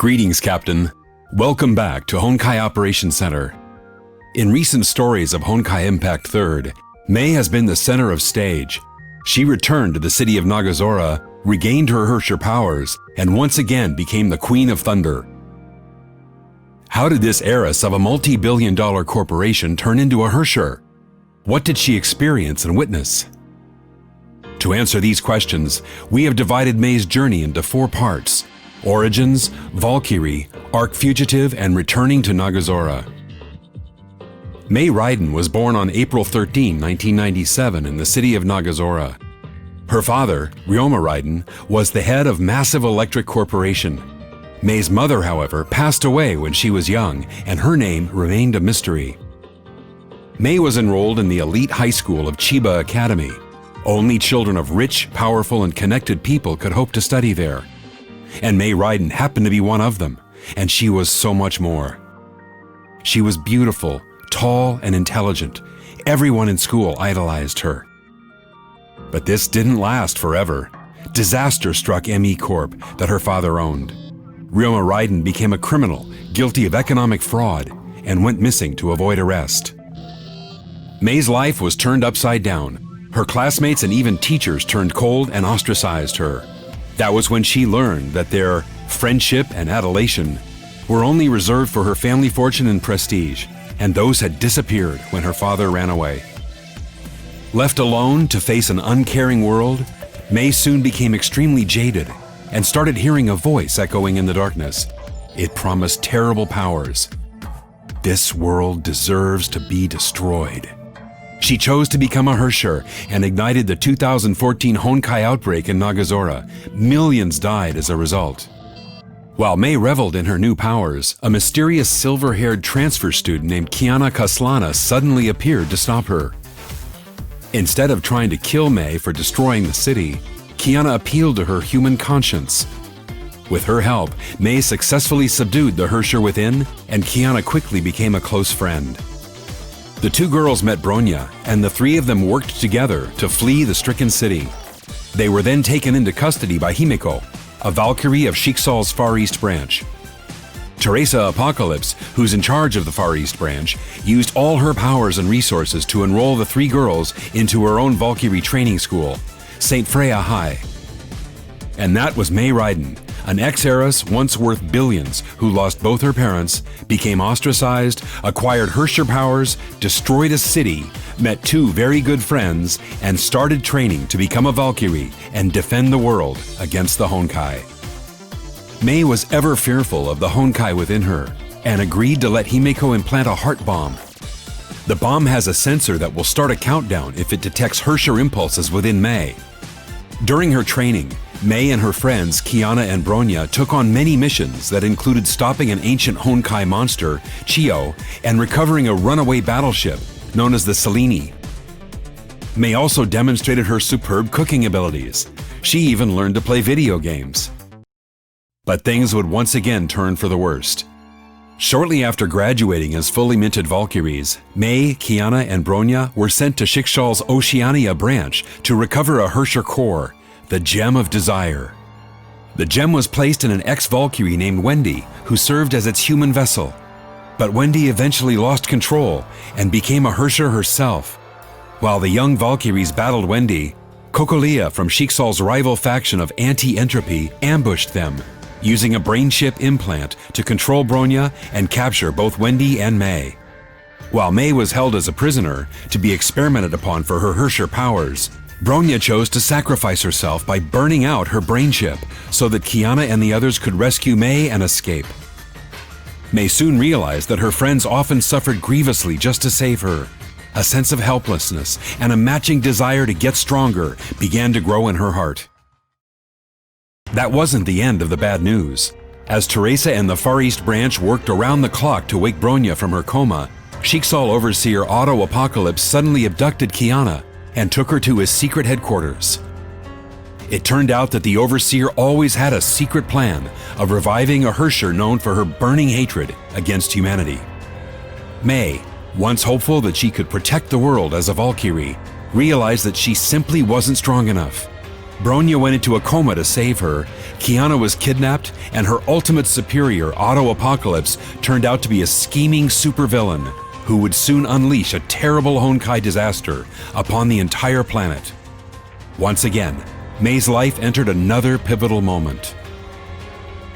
Greetings, Captain. Welcome back to Honkai Operations Center. In recent stories of Honkai Impact 3rd, Mei has been the center of stage. She returned to the city of Nagazora, regained her Herrscher powers, and once again became the Queen of Thunder. How did this heiress of a multi-billion-dollar corporation turn into a Herrscher? What did she experience and witness? To answer these questions, we have divided Mei's journey into 4 parts: Origins, Valkyrie, Arc Fugitive, and Returning to Nagazora. Mei Raiden was born on April 13, 1997 in the city of Nagazora. Her father, Ryoma Raiden, was the head of Massive Electric Corporation. Mei's mother, however, passed away when she was young, and her name remained a mystery. Mei was enrolled in the elite high school of Chiba Academy. Only children of rich, powerful, and connected people could hope to study there. And Mei Raiden happened to be one of them, and she was so much more. She was beautiful, tall, and intelligent. Everyone in school idolized her. But this didn't last forever. Disaster struck ME Corp that her father owned. Ryoma Raiden became a criminal, guilty of economic fraud, and went missing to avoid arrest. Mei's life was turned upside down. Her classmates and even teachers turned cold and ostracized her. That was when she learned that their friendship and adulation were only reserved for her family fortune and prestige, and those had disappeared when her father ran away. Left alone to face an uncaring world, Mei soon became extremely jaded and started hearing a voice echoing in the darkness. It promised terrible powers. This world deserves to be destroyed. She chose to become a Herrscher and ignited the 2014 Honkai outbreak in Nagazora. Millions died as a result. While Mei reveled in her new powers, a mysterious silver-haired transfer student named Kiana Kaslana suddenly appeared to stop her. Instead of trying to kill Mei for destroying the city, Kiana appealed to her human conscience. With her help, Mei successfully subdued the Herrscher within, and Kiana quickly became a close friend. The 2 girls met Bronya, and the 3 of them worked together to flee the stricken city. They were then taken into custody by Himeko, a Valkyrie of Shiksal's Far East branch. Teresa Apocalypse, who's in charge of the Far East branch, used all her powers and resources to enroll the 3 girls into her own Valkyrie training school, St. Freya High. And that was Mei Raiden, an ex-heiress once worth billions who lost both her parents, became ostracized, acquired Herrscher powers, destroyed a city, met 2 very good friends, and started training to become a Valkyrie and defend the world against the Honkai. Mei was ever fearful of the Honkai within her and agreed to let Himeko implant a heart bomb. The bomb has a sensor that will start a countdown if it detects Herrscher impulses within Mei. During her training, Mei and her friends Kiana and Bronya took on many missions that included stopping an ancient Honkai monster, Chio, and recovering a runaway battleship known as the Selene. Mei also demonstrated her superb cooking abilities. She even learned to play video games. But things would once again turn for the worst. Shortly after graduating as fully minted Valkyries, Mei, Kiana, and Bronya were sent to Shiksal's Oceania branch to recover a Herrscher core, the Gem of Desire. The gem was placed in an ex-Valkyrie named Wendy, who served as its human vessel. But Wendy eventually lost control and became a Herrscher herself. While the young Valkyries battled Wendy, Kokolia from Shiksal's rival faction of Anti-Entropy ambushed them, using a brain chip implant to control Bronya and capture both Wendy and Mei. While Mei was held as a prisoner to be experimented upon for her Herrscher powers, Bronya chose to sacrifice herself by burning out her brain chip so that Kiana and the others could rescue Mei and escape. Mei soon realized that her friends often suffered grievously just to save her. A sense of helplessness and a matching desire to get stronger began to grow in her heart. That wasn't the end of the bad news. As Teresa and the Far East branch worked around the clock to wake Bronya from her coma, Shiksal overseer Otto Apocalypse suddenly abducted Kiana and took her to his secret headquarters. It turned out that the overseer always had a secret plan of reviving a Herrscher known for her burning hatred against humanity. Mei, once hopeful that she could protect the world as a Valkyrie, realized that she simply wasn't strong enough. Bronya went into a coma to save her, Kiana was kidnapped, and her ultimate superior, Auto Apocalypse, turned out to be a scheming supervillain who would soon unleash a terrible Honkai disaster upon the entire planet. Once again, Mei's life entered another pivotal moment.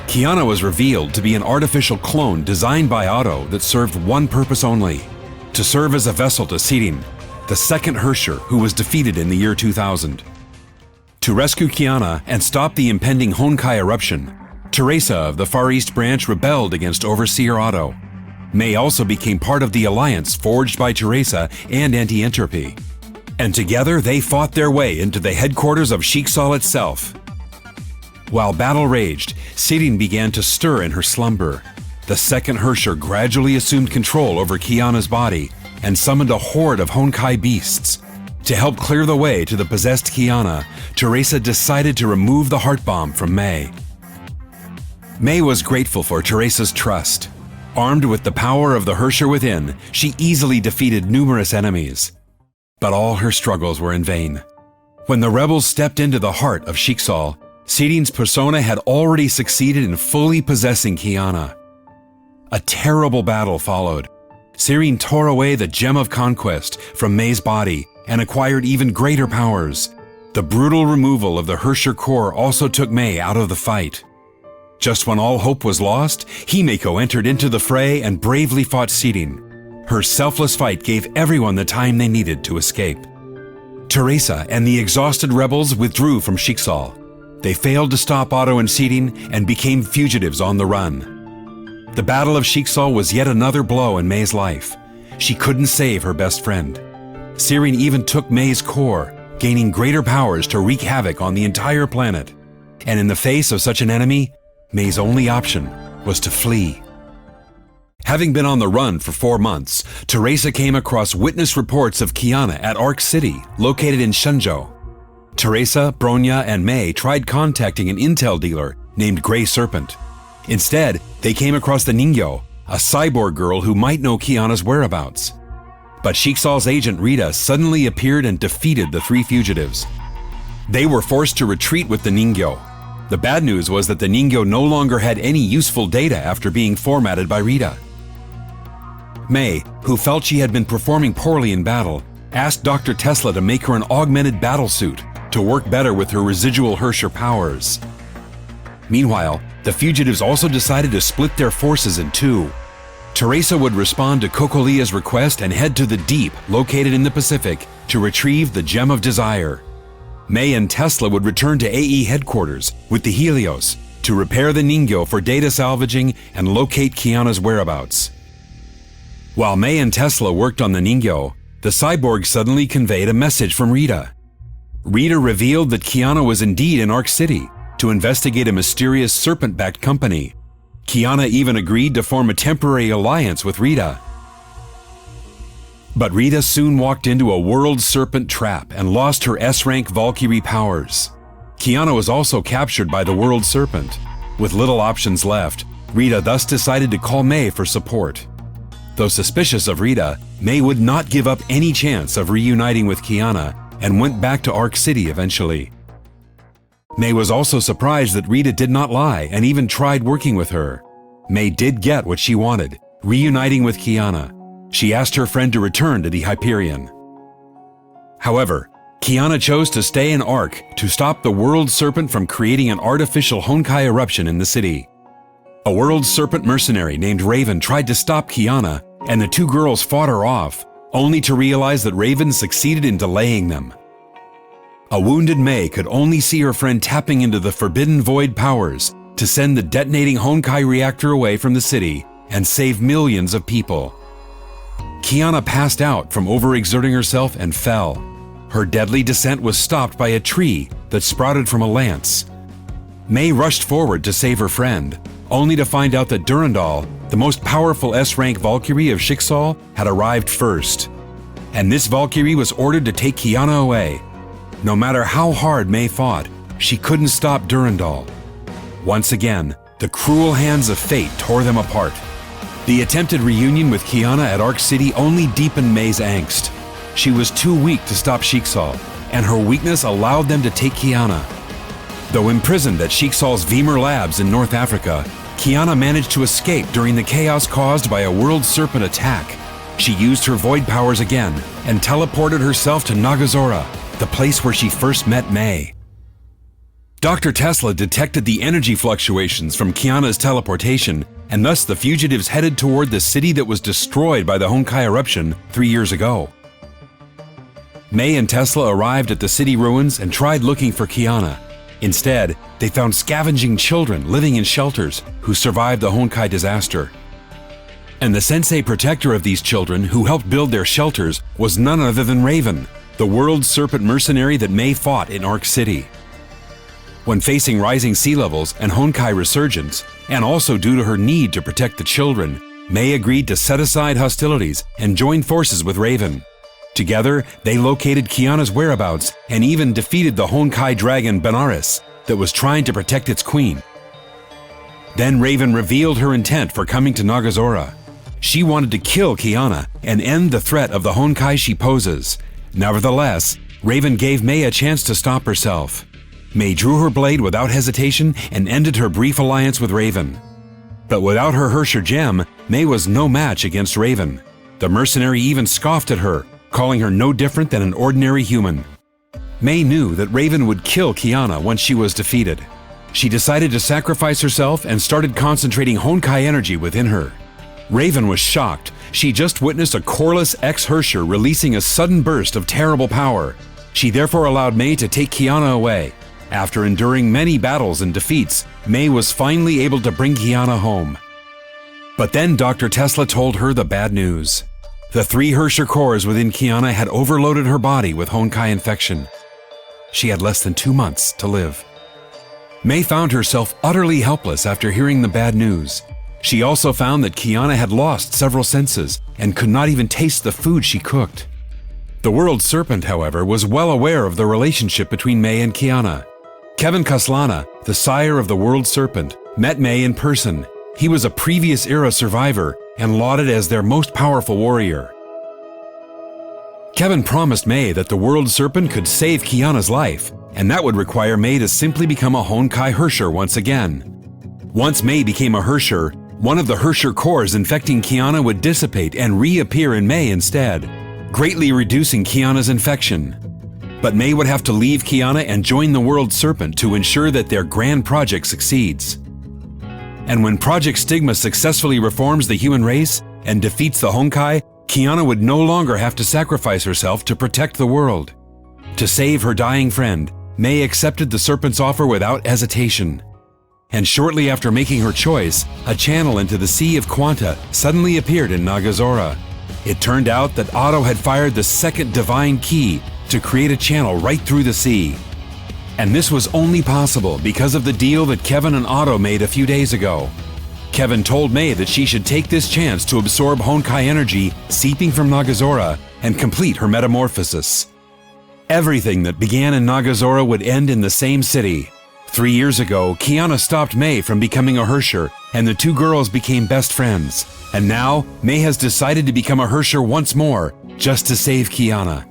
Kiana was revealed to be an artificial clone designed by Auto that served one purpose only: to serve as a vessel to Sirin, the second Herrscher who was defeated in the year 2000. To rescue Kiana and stop the impending Honkai eruption, Teresa of the Far East branch rebelled against Overseer Auto. Mei also became part of the alliance forged by Teresa and Anti-Entropy. And together they fought their way into the headquarters of Chixal itself. While battle raged, Sirin began to stir in her slumber. The second Herrscher gradually assumed control over Kiana's body and summoned a horde of Honkai beasts. To help clear the way to the possessed Kiana, Teresa decided to remove the heart bomb from Mei. Mei was grateful for Teresa's trust. Armed with the power of the Herrscher within, she easily defeated numerous enemies. But all her struggles were in vain. When the rebels stepped into the heart of Chixal, Sirin's persona had already succeeded in fully possessing Kiana. A terrible battle followed. Sirin tore away the Gem of Conquest from Mei's body and acquired even greater powers. The brutal removal of the Herrscher core also took Mei out of the fight. Just when all hope was lost, Himeko entered into the fray and bravely fought Sirin. Her selfless fight gave everyone the time they needed to escape. Teresa and the exhausted rebels withdrew from Chixal. They failed to stop Auto and Sirin and became fugitives on the run. The Battle of Chixal was yet another blow in Mei's life. She couldn't save her best friend. Sirin even took Mei's core, gaining greater powers to wreak havoc on the entire planet. And in the face of such an enemy, Mei's only option was to flee. Having been on the run for 4 months, Teresa came across witness reports of Kiana at Arc City, located in Shenzhou. Teresa, Bronya, and Mei tried contacting an intel dealer named Grey Serpent. Instead, they came across the Ningyo, a cyborg girl who might know Kiana's whereabouts. But Chixal's agent Rita suddenly appeared and defeated the 3 fugitives. They were forced to retreat with the Ningyo. The bad news was that the Ningyo no longer had any useful data after being formatted by Rita. Mei, who felt she had been performing poorly in battle, asked Dr. Tesla to make her an augmented battlesuit to work better with her residual Herrscher powers. Meanwhile, the fugitives also decided to split their forces in 2. Teresa would respond to Kokolia's request and head to the Deep, located in the Pacific, to retrieve the Gem of Desire. Mei and Tesla would return to AE headquarters with the Helios to repair the Ningyo for data salvaging and locate Kiana's whereabouts. While Mei and Tesla worked on the Ningyo, the cyborg suddenly conveyed a message from Rita. Rita revealed that Kiana was indeed in Arc City to investigate a mysterious serpent-backed company. Kiana even agreed to form a temporary alliance with Rita. But Rita soon walked into a world serpent trap and lost her S-rank Valkyrie powers. Kiana was also captured by the world serpent. With little options left, Rita thus decided to call Mei for support. Though suspicious of Rita, Mei would not give up any chance of reuniting with Kiana and went back to Arc City eventually. Mei was also surprised that Rita did not lie and even tried working with her. Mei did get what she wanted, reuniting with Kiana. She asked her friend to return to the Hyperion. However, Kiana chose to stay in Arc to stop the World Serpent from creating an artificial Honkai eruption in the city. A World Serpent mercenary named Raven tried to stop Kiana, and the 2 girls fought her off, only to realize that Raven succeeded in delaying them. A wounded Mei could only see her friend tapping into the Forbidden Void powers to send the detonating Honkai reactor away from the city and save millions of people. Kiana passed out from overexerting herself and fell. Her deadly descent was stopped by a tree that sprouted from a lance. Mei rushed forward to save her friend, only to find out that Durandal, the most powerful S-rank Valkyrie of Chixal, had arrived first. And this Valkyrie was ordered to take Kiana away. No matter how hard Mei fought, she couldn't stop Durandal. Once again, the cruel hands of fate tore them apart. The attempted reunion with Kiana at Arc City only deepened Mei's angst. She was too weak to stop Chixal, and her weakness allowed them to take Kiana. Though imprisoned at Sheiksal's Vemur Labs in North Africa, Kiana managed to escape during the chaos caused by a world serpent attack. She used her void powers again and teleported herself to Nagazora, the place where she first met May. Dr. Tesla detected the energy fluctuations from Kiana's teleportation, and thus the fugitives headed toward the city that was destroyed by the Honkai eruption 3 years ago. May and Tesla arrived at the city ruins and tried looking for Kiana. Instead, they found scavenging children living in shelters who survived the Honkai disaster. And the sensei protector of these children who helped build their shelters was none other than Raven, the world serpent mercenary that May fought in Arc City. When facing rising sea levels and Honkai resurgence, and also due to her need to protect the children, May agreed to set aside hostilities and join forces with Raven. Together, they located Kiana's whereabouts and even defeated the Honkai dragon Benares that was trying to protect its queen. Then Raven revealed her intent for coming to Nagazora. She wanted to kill Kiana and end the threat of the Honkai she poses. Nevertheless, Raven gave May a chance to stop herself. May drew her blade without hesitation and ended her brief alliance with Raven. But without her Herrscher gem, May was no match against Raven. The mercenary even scoffed at her, calling her no different than an ordinary human. May knew that Raven would kill Kiana once she was defeated. She decided to sacrifice herself and started concentrating Honkai energy within her. Raven was shocked. She just witnessed a coreless ex-Herrscher releasing a sudden burst of terrible power. She therefore allowed May to take Kiana away. After enduring many battles and defeats, May was finally able to bring Kiana home. But then Dr. Tesla told her the bad news. The 3 Herrscher cores within Kiana had overloaded her body with Honkai infection. She had less than 2 months to live. May found herself utterly helpless after hearing the bad news. She also found that Kiana had lost several senses and could not even taste the food she cooked. The world serpent, however, was well aware of the relationship between May and Kiana. Kevin Kaslana, the sire of the world serpent, met May in person. He was a previous era survivor and lauded as their most powerful warrior. Kevin promised May that the world serpent could save Kiana's life, and that would require May to simply become a Honkai Herrscher once again. Once May became a Herrscher, one of the Herrscher cores infecting Kiana would dissipate and reappear in May instead, greatly reducing Kiana's infection. But May would have to leave Kiana and join the world serpent to ensure that their grand project succeeds. And when Project Stigma successfully reforms the human race and defeats the Honkai, Kiana would no longer have to sacrifice herself to protect the world. To save her dying friend, May accepted the serpent's offer without hesitation. And shortly after making her choice, a channel into the Sea of Quanta suddenly appeared in Nagazora. It turned out that Otto had fired the second divine key to create a channel right through the sea. And this was only possible because of the deal that Kevin and Otto made a few days ago. Kevin told May that she should take this chance to absorb Honkai energy seeping from Nagazora and complete her metamorphosis. Everything that began in Nagazora would end in the same city. 3 years ago, Kiana stopped May from becoming a Herrscher, and the 2 girls became best friends. And now, May has decided to become a Herrscher once more, just to save Kiana.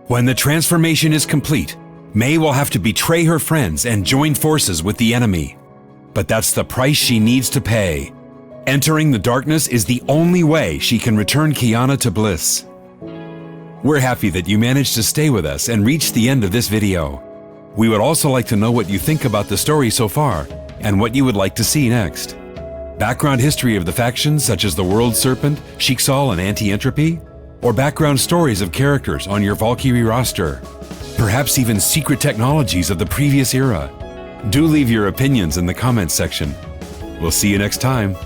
When the transformation is complete, May will have to betray her friends and join forces with the enemy. But that's the price she needs to pay. Entering the darkness is the only way she can return Kiana to bliss. We're happy that you managed to stay with us and reach the end of this video. We would also like to know what you think about the story so far and what you would like to see next. Background history of the factions such as the World Serpent, Sheiksaul, and Anti-Entropy? Or background stories of characters on your Valkyrie roster? Perhaps even secret technologies of the previous era? Do leave your opinions in the comments section. We'll see you next time.